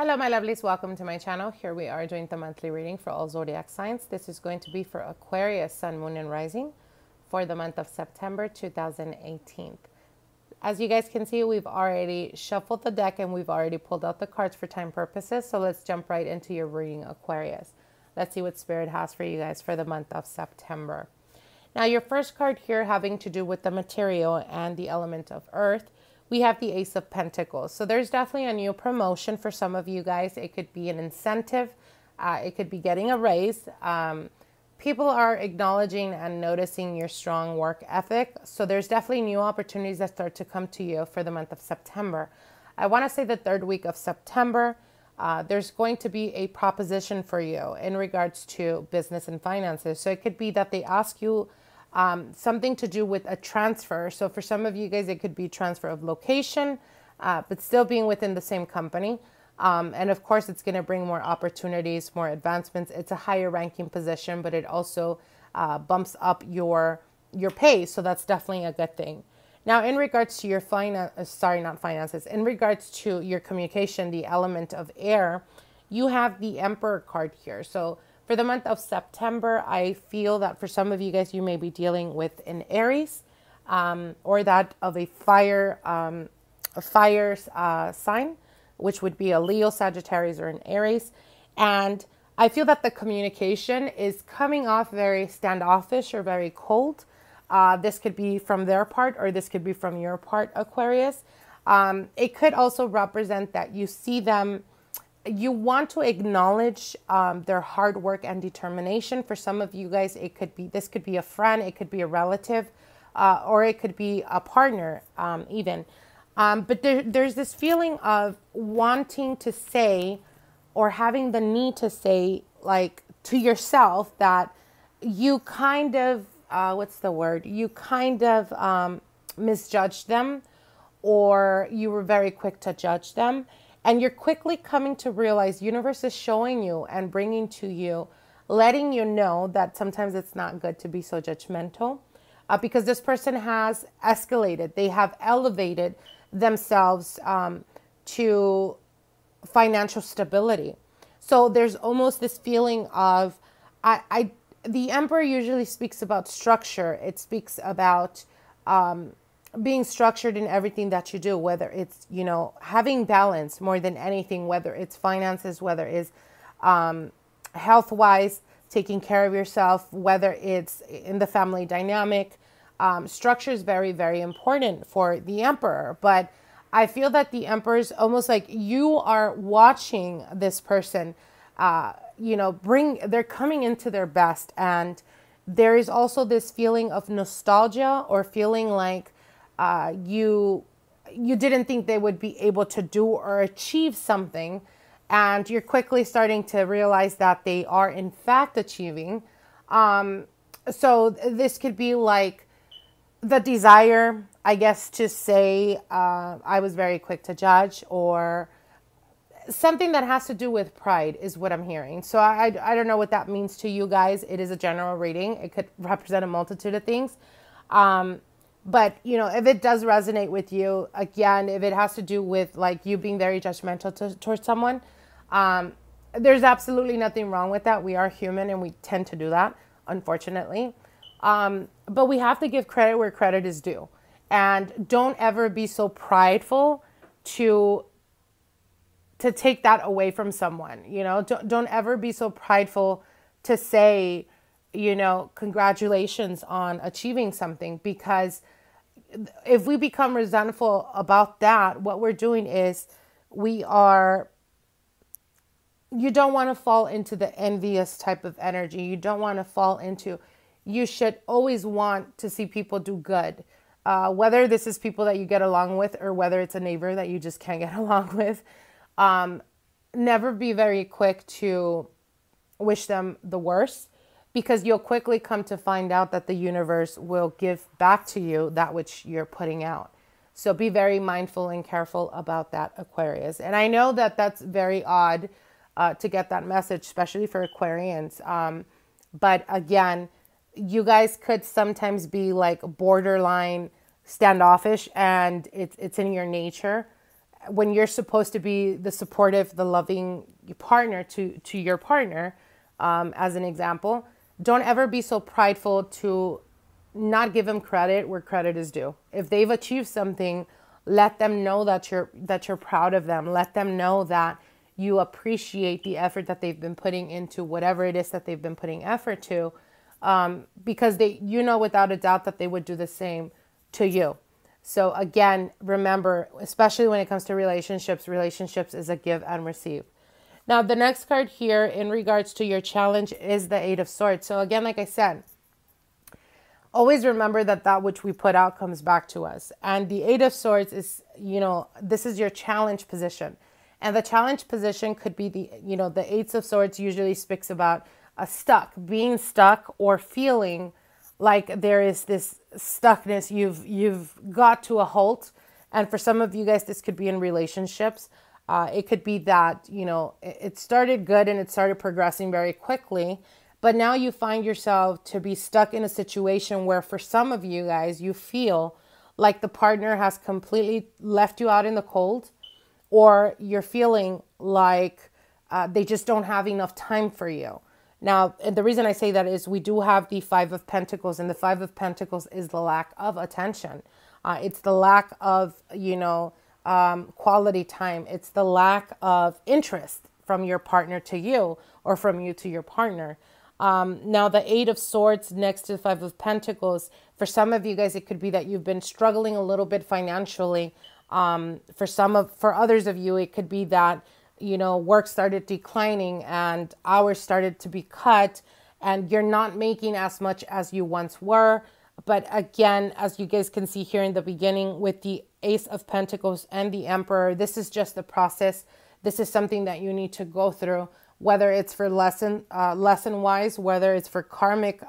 Hello my lovelies, welcome to my channel. Here we are doing the monthly reading for all zodiac signs. This is going to be for Aquarius, Sun, Moon, and Rising for the month of September 2018. As you guys can see, we've already shuffled the deck and we've already pulled out the cards for time purposes. So let's jump right into your reading, Aquarius. Let's see what Spirit has for you guys for the month of September. Now your first card here having to do with the material and the element of earth. We have the Ace of Pentacles. So there's definitely a new promotion for some of you guys. It could be an incentive. It could be getting a raise. People are acknowledging and noticing your strong work ethic. So there's definitely new opportunities that start to come to you for the month of September. I want to say the third week of September, there's going to be a proposition for you in regards to business and finances. So it could be that they ask you something to do with a transfer. So for some of you guys, it could be transfer of location, but still being within the same company. And of course, it's going to bring more opportunities, more advancements. It's a higher ranking position, but it also bumps up your pay. So that's definitely a good thing. Now, in regards to your finances, in regards to your communication, the element of air, you have the Emperor card here. So for the month of September, I feel that for some of you guys, you may be dealing with an Aries or that of a fire sign, which would be a Leo, Sagittarius, or an Aries. And I feel that the communication is coming off very standoffish or very cold. This could be from their part or this could be from your part, Aquarius. It could also represent that you see them. You want to acknowledge their hard work and determination. For some of you guys, this could be a friend, it could be a relative, or it could be a partner even. But there's this feeling of wanting to say or having the need to say, like, to yourself that you kind of, you kind of misjudged them, or you were very quick to judge them. And you're quickly coming to realize universe is showing you and bringing to you, letting you know that sometimes it's not good to be so judgmental because this person has escalated. They have elevated themselves to financial stability. So there's almost this feeling of, the Emperor usually speaks about structure. It speaks about being structured in everything that you do, whether it's, having balance more than anything, whether it's finances, whether it's health-wise, taking care of yourself, whether it's in the family dynamic. Structure is very, very important for the Emperor. But I feel that the Emperor is almost like you are watching this person, they're coming into their best. And there is also this feeling of nostalgia or feeling like you didn't think they would be able to do or achieve something, and you're quickly starting to realize that they are in fact achieving. So this could be like the desire, I guess, to say I was very quick to judge, or something that has to do with pride is what I'm hearing. So I don't know what that means to you guys. It is a general reading. It could represent a multitude of things. But, if it does resonate with you, again, if it has to do with like you being very judgmental towards someone, there's absolutely nothing wrong with that. We are human and we tend to do that, unfortunately. But we have to give credit where credit is due. And don't ever be so prideful to take that away from someone. Don't ever be so prideful to say, congratulations on achieving something, because if we become resentful about that, what we're doing is you don't want to fall into the envious type of energy. You don't want to fall into, you should always want to see people do good. Whether this is people that you get along with or whether it's a neighbor that you just can't get along with. Never be very quick to wish them the worst, because you'll quickly come to find out that the universe will give back to you that which you're putting out. So be very mindful and careful about that, Aquarius. And I know that that's very odd to get that message, especially for Aquarians. But again, you guys could sometimes be like borderline standoffish, and it's in your nature. when you're supposed to be the supportive, the loving partner to your partner, as an example, don't ever be so prideful to not give them credit where credit is due. If they've achieved something, let them know that you're proud of them. Let them know that you appreciate the effort that they've been putting into whatever it is that they've been putting effort to, because without a doubt that they would do the same to you. So again, remember, especially when it comes to relationships is a give and receive. Now, the next card here in regards to your challenge is the Eight of Swords. So again, like I said, always remember that which we put out comes back to us. And the Eight of Swords is, this is your challenge position. And the challenge position could be the Eight of Swords usually speaks about being stuck or feeling like there is this stuckness. You've got to a halt. And for some of you guys, this could be in relationships. It could be that, it started good and it started progressing very quickly, but now you find yourself to be stuck in a situation where for some of you guys, you feel like the partner has completely left you out in the cold, or you're feeling like they just don't have enough time for you. Now, and the reason I say that is we do have the Five of Pentacles, and the Five of Pentacles is the lack of attention. It's the lack of, quality time. It's the lack of interest from your partner to you, or from you to your partner. Now, the Eight of Swords next to the Five of Pentacles, for some of you guys, it could be that you've been struggling a little bit financially. For others of you, it could be that, work started declining and hours started to be cut and you're not making as much as you once were. But again, as you guys can see here in the beginning with the Ace of Pentacles and the Emperor, this is just the process. This is something that you need to go through, whether it's for lesson-wise, whether it's for karmic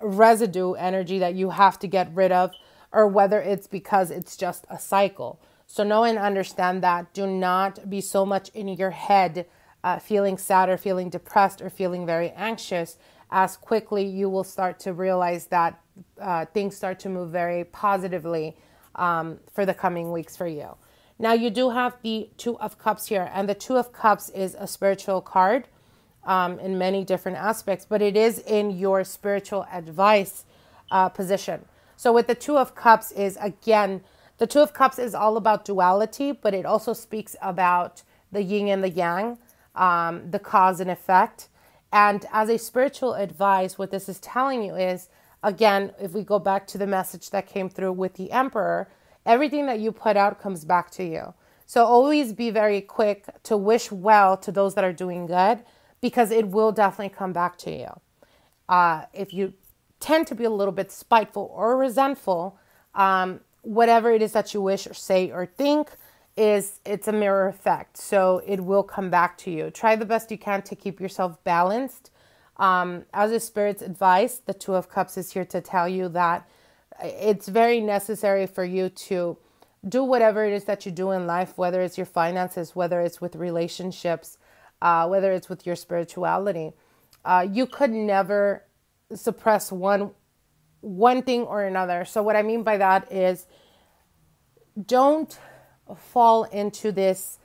residue energy that you have to get rid of, or whether it's because it's just a cycle. So know and understand that. Do not be so much in your head feeling sad or feeling depressed or feeling very anxious, as quickly you will start to realize that things start to move very positively for the coming weeks for you. Now, you do have the Two of Cups here, and the Two of Cups is a spiritual card in many different aspects, but it is in your spiritual advice position. So with the Two of Cups is, again, the Two of Cups is all about duality, but it also speaks about the yin and the yang, the cause and effect. And as a spiritual advice, what this is telling you is, again, if we go back to the message that came through with the Emperor, everything that you put out comes back to you. So always be very quick to wish well to those that are doing good, because it will definitely come back to you. If you tend to be a little bit spiteful or resentful, whatever it is that you wish or say or think, it's a mirror effect. So it will come back to you. Try the best you can to keep yourself balanced. As a spirit's advice, the Two of Cups is here to tell you that it's very necessary for you to do whatever it is that you do in life, whether it's your finances, whether it's with relationships, whether it's with your spirituality. You could never suppress one thing or another. So what I mean by that is, don't fall into this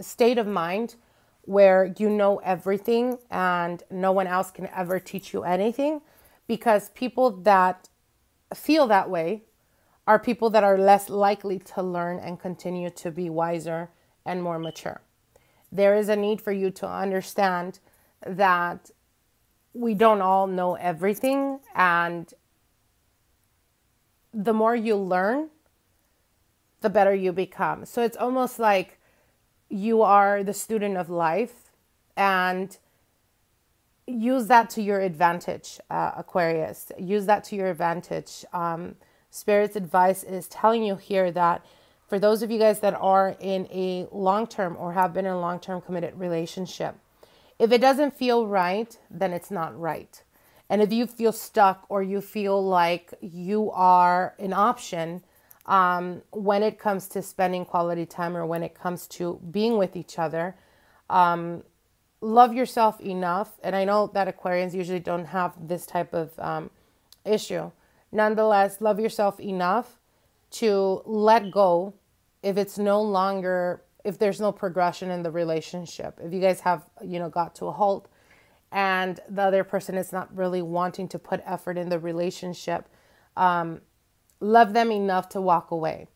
state of mind where you know everything and no one else can ever teach you anything, because people that feel that way are people that are less likely to learn and continue to be wiser and more mature. There is a need for you to understand that we don't all know everything, and the more you learn, the better you become. So it's almost like you are the student of life, and use that to your advantage, Aquarius. Use that to your advantage. Spirit's advice is telling you here that for those of you guys that are in a long-term or have been in a long-term committed relationship, if it doesn't feel right, then it's not right. And if you feel stuck or you feel like you are an option when it comes to spending quality time or when it comes to being with each other, love yourself enough. And I know that Aquarians usually don't have this type of issue. nonetheless, love yourself enough to let go if it's no longer, if there's no progression in the relationship. If you guys have, got to a halt and the other person is not really wanting to put effort in the relationship, love them enough to walk away,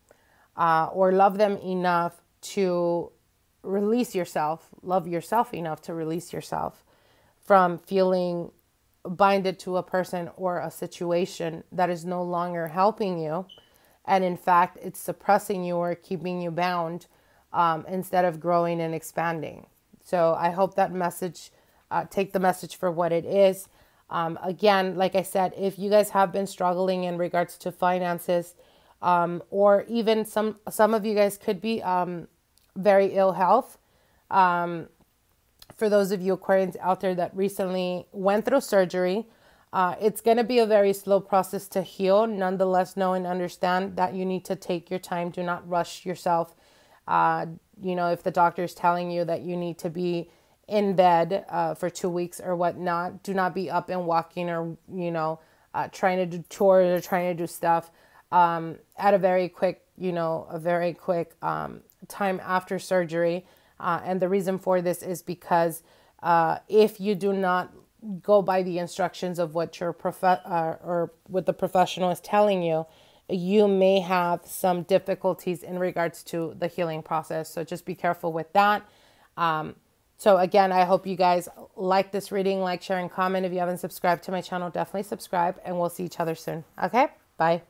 or love them enough to release yourself, love yourself enough to release yourself from feeling binded to a person or a situation that is no longer helping you. And in fact, it's suppressing you or keeping you bound, instead of growing and expanding. So I hope that message, take the message for what it is. Again, like I said, if you guys have been struggling in regards to finances, or even some of you guys could be very ill health. For those of you Aquarians out there that recently went through surgery, it's going to be a very slow process to heal. Nonetheless, know and understand that you need to take your time. Do not rush yourself. If the doctor is telling you that you need to be in bed for 2 weeks or whatnot, do not be up and walking or, trying to do chores or trying to do stuff at a very quick, time after surgery. And the reason for this is because if you do not go by the instructions of what your or what the professional is telling you, you may have some difficulties in regards to the healing process. So just be careful with that. So again, I hope you guys like this reading, like, share, and comment. If you haven't subscribed to my channel, definitely subscribe, and we'll see each other soon. Okay, bye.